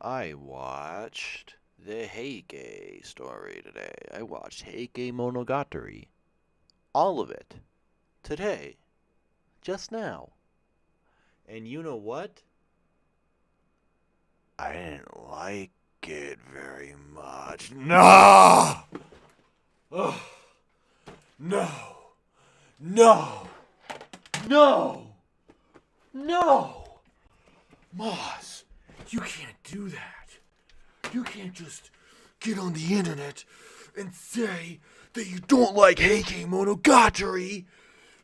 I watched the Heike story today. I watched Heike Monogatari. All of it. Today. Just now. And you know what? I didn't like it very much. No! Ugh. No! No! No! No! Moss, you can't do that. You can't just get on the internet and say that you don't like Heike Monogatari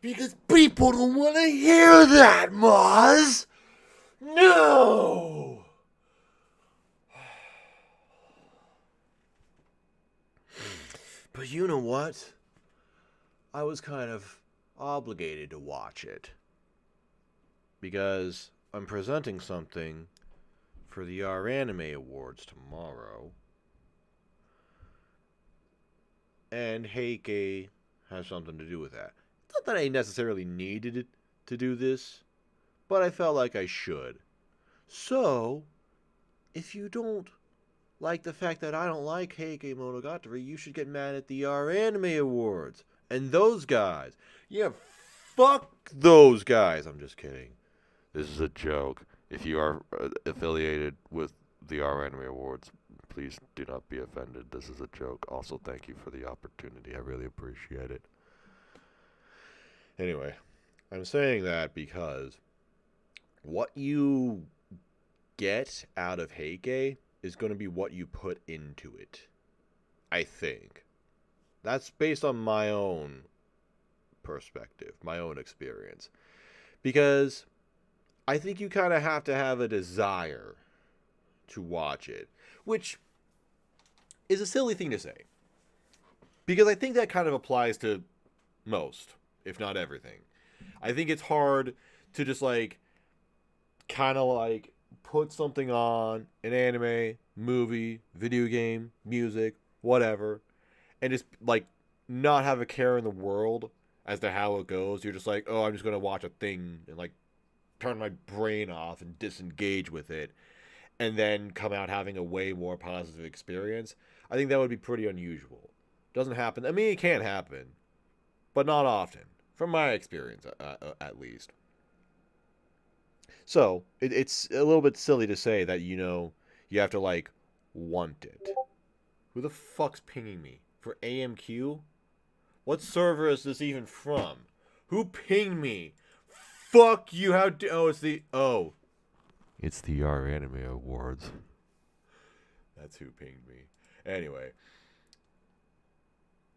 because people don't want to hear that, Moz. No! But you know what? I was kind of obligated to watch it because I'm presenting something for the R Anime Awards tomorrow. And Heike has something to do with that. Not that I necessarily needed it to do this, but I felt like I should. So, if you don't like the fact that I don't like Heike Monogatari, you should get mad at the R Anime Awards. And those guys. Yeah, fuck those guys. I'm just kidding. This is a joke. If you are affiliated with the R Anime Awards, please do not be offended. This is a joke. Also, thank you for the opportunity. I really appreciate it. Anyway, I'm saying that because what you get out of Heike is going to be what you put into it. I think. That's based on my own perspective, my own experience. Because I think you kind of have to have a desire to watch it, which is a silly thing to say. Because I think that kind of applies to most, if not everything. I think it's hard to just kind of put something on, an anime, movie, video game, music, whatever, and just not have a care in the world as to how it goes. You're just like, oh, I'm just gonna watch a thing and turn my brain off and disengage with it, and then come out having a way more positive experience. I think that would be pretty unusual. Doesn't happen. I mean, it can happen, but not often, from my experience, at least. So it's a little bit silly to say that you have to want it. Who the fuck's pinging me for AMQ? What server is this even from? Who pinged me? Fuck you! It's the R Anime Awards. That's who pinged me. Anyway,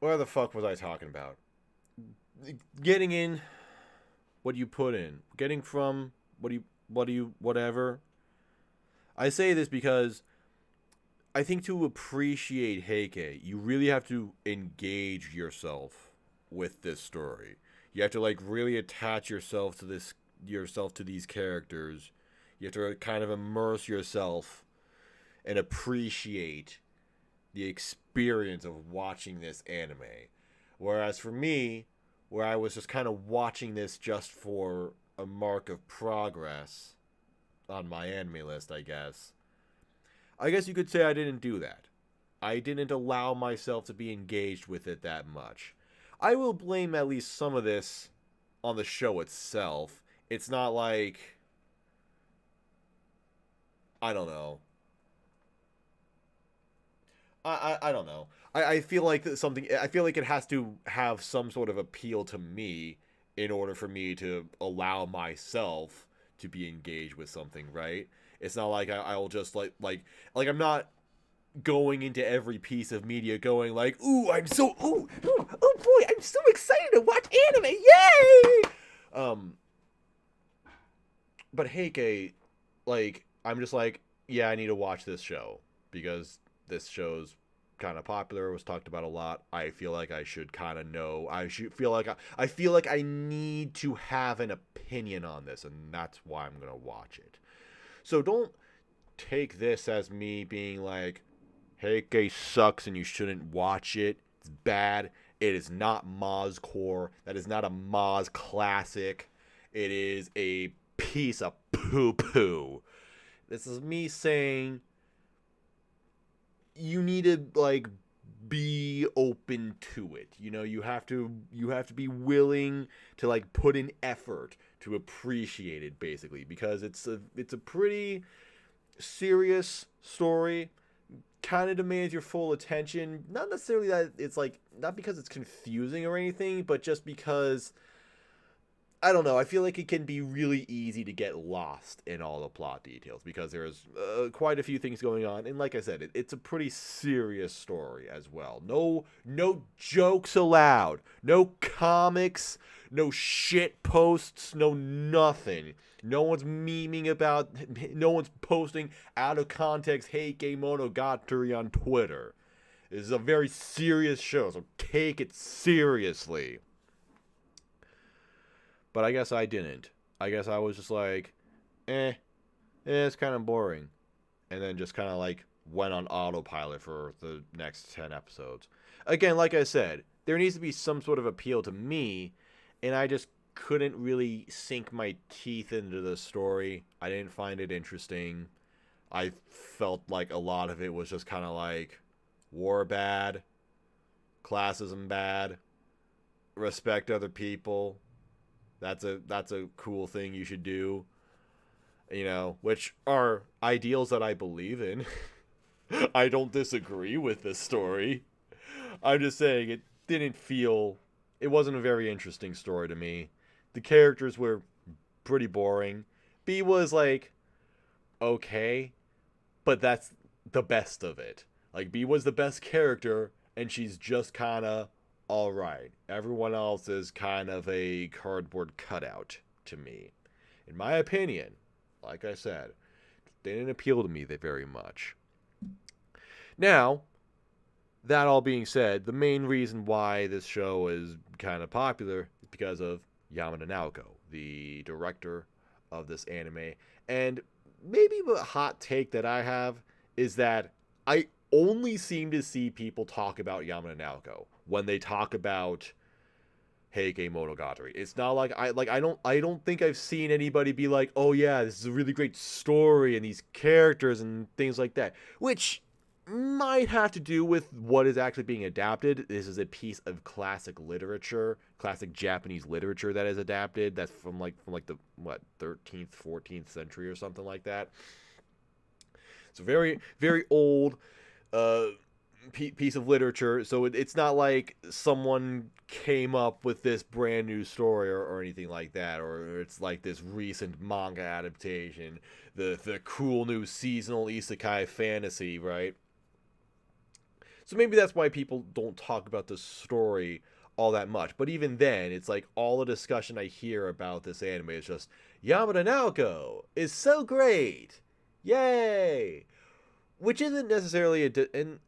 where the fuck was I talking about? Getting in what you put in. Getting from whatever. I say this because I think to appreciate Heike, you really have to engage yourself with this story. You have to really attach yourself to these characters. You have to kind of immerse yourself and appreciate the experience of watching this anime. Whereas for me, where I was just kind of watching this just for a mark of progress on my anime list, I guess you could say I didn't do that. I didn't allow myself to be engaged with it that much. I will blame at least some of this on the show itself. It's not like, I don't know. I don't know. I feel like I feel like it has to have some sort of appeal to me in order for me to allow myself to be engaged with something, right? It's not like I'll just I'm not going into every piece of media going oh boy, I'm so excited to watch anime, yay! But Heike, I'm just yeah, I need to watch this show because this show's kind of popular, was talked about a lot. I feel like I should kind of know. I feel like I need to have an opinion on this, and that's why I'm gonna watch it. So don't take this as me being like, Heike sucks and you shouldn't watch it. It's bad. It is not Moz core. That is not a Moz classic. It is a piece of poo-poo. This is me saying you need to like be open to it. You have to be willing to like put in effort to appreciate it, basically, because it's a pretty serious story. Kind of demands your full attention. Not necessarily that it's like, not because it's confusing or anything, but just because, I don't know. I feel like it can be really easy to get lost in all the plot details because there's quite a few things going on, and like I said, it's a pretty serious story as well. No jokes allowed. No comics. No shit posts. No nothing. No one's memeing about. No one's posting out of context Heike Monogatari on Twitter. This is a very serious show, so take it seriously. But I guess I didn't. I guess I was just like, it's kind of boring. And then just kind of like went on autopilot for the next 10 episodes. Again, like I said, there needs to be some sort of appeal to me, and I just couldn't really sink my teeth into the story. I didn't find it interesting. I felt like a lot of it was just kind of like war bad, classism bad, respect other people. That's a cool thing you should do, which are ideals that I believe in. I don't disagree with this story. I'm just saying it wasn't a very interesting story to me. The characters were pretty boring. B was like okay, but that's the best of it. Like, B was the best character, and she's just kind of all right. Everyone else is kind of a cardboard cutout to me. In my opinion, like I said, they didn't appeal to me very much. Now, that all being said, the main reason why this show is kind of popular is because of Yamada Naoko, the director of this anime. And maybe the hot take that I have is that I only seem to see people talk about Yamada Naoko when they talk about Heike Monogatari. It's not like I don't think I've seen anybody be like, "Oh yeah, this is a really great story and these characters and things like that," which might have to do with what is actually being adapted. This is a piece of classic literature, classic Japanese literature that is adapted. That's from the 13th, 14th century or something like that. It's a very very old piece of literature, so it's not like someone came up with this brand new story or anything like that, or it's like this recent manga adaptation, the cool new seasonal isekai fantasy, right? So maybe that's why people don't talk about the story all that much. But even then, it's like all the discussion I hear about this anime is just Yamada Naoko is so great, yay! Which isn't necessarily and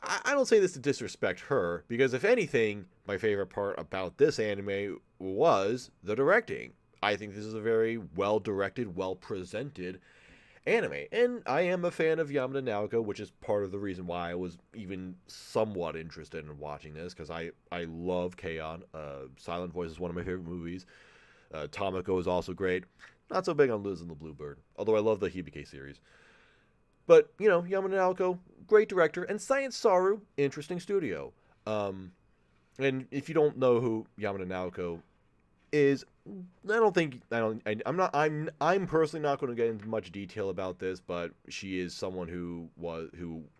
I don't say this to disrespect her, because if anything, my favorite part about this anime was the directing. I think this is a very well directed, well presented anime, and I am a fan of Yamada Naoko, which is part of the reason why I was even somewhat interested in watching this, because I love K-On! Silent Voice is one of my favorite movies. Tomoko is also great. Not so big on Liz and the Bluebird, although I love the Hibike series. But, Yamada Naoko, great director, and Science Saru, interesting studio. And if you don't know who Yamada Naoko is, I'm personally not going to get into much detail about this, but she is someone who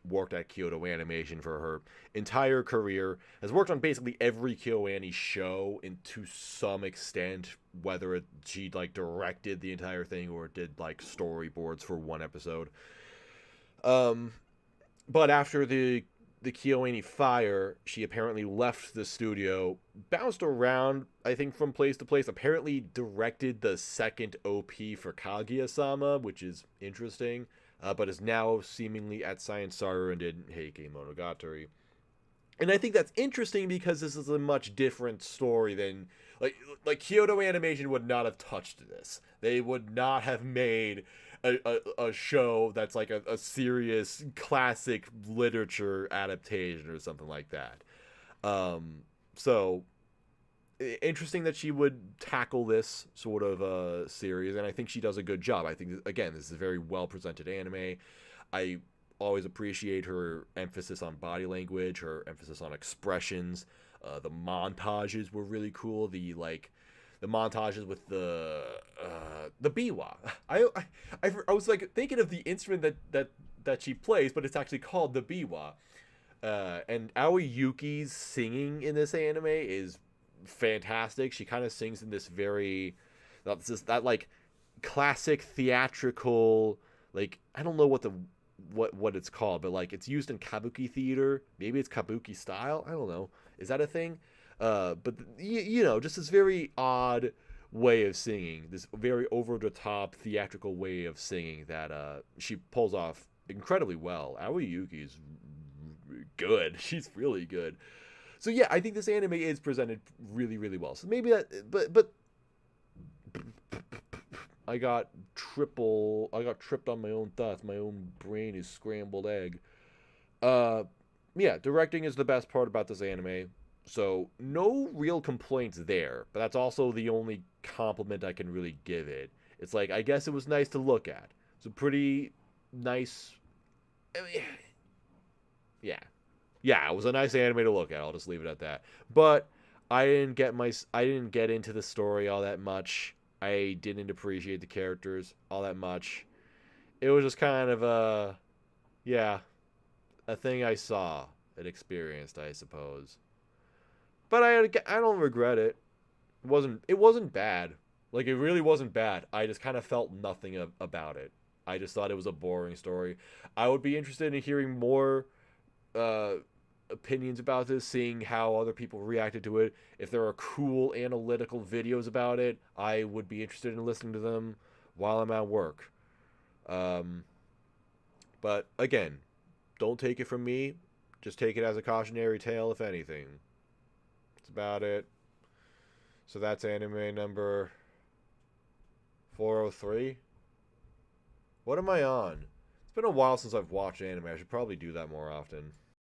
worked at Kyoto Animation for her entire career, has worked on basically every KyoAni show to some extent, whether she like directed the entire thing or did like storyboards for one episode. But after the KyoAni fire, she apparently left the studio, bounced around, I think, from place to place, apparently directed the second OP for Kaguya-sama, which is interesting, but is now seemingly at Science Saru and did Heike Monogatari. And I think that's interesting because this is a much different story than like Kyoto Animation would not have touched this. They would not have made a show that's like a serious classic literature adaptation or something like that. So interesting that she would tackle this sort of series, and I think she does a good job. I think, again, this is a very well presented anime. I always appreciate her emphasis on body language, her emphasis on expressions. The montages were really cool. The montages with the biwa. I was like thinking of the instrument that she plays, but it's actually called the biwa. And Aoi Yuki's singing in this anime is fantastic. She kind of sings in this very that like classic theatrical, like I don't know what it's called, but like it's used in kabuki theater. Maybe it's kabuki style. I don't know. Is that a thing? But you know, just this very odd way of singing, this very over the top theatrical way of singing that she pulls off incredibly well. Aoi Yuki's good. She's really good. So yeah, I think this anime is presented really, really well. So maybe that, but I got tripped on my own thoughts. My own brain is scrambled egg. Uh, yeah, directing is the best part about this anime. So no real complaints there, but that's also the only compliment I can really give it. It's like I guess it was nice to look at. It's a pretty nice. I mean, yeah, yeah, it was a nice anime to look at. I'll just leave it at that. But I didn't get into the story all that much. I didn't appreciate the characters all that much. It was just kind of yeah, a thing I saw and experienced, I suppose. But I don't regret it. It wasn't bad. Like it really wasn't bad. I just kind of felt nothing about it. I just thought it was a boring story. I would be interested in hearing more uh, opinions about this, seeing how other people reacted to it. If there are cool analytical videos about it, I would be interested in listening to them while I'm at work. Um, but again, don't take it from me. Just take it as a cautionary tale, if anything. That's about it. So that's anime number 403. What am I on? It's been a while since I've watched anime. I should probably do that more often.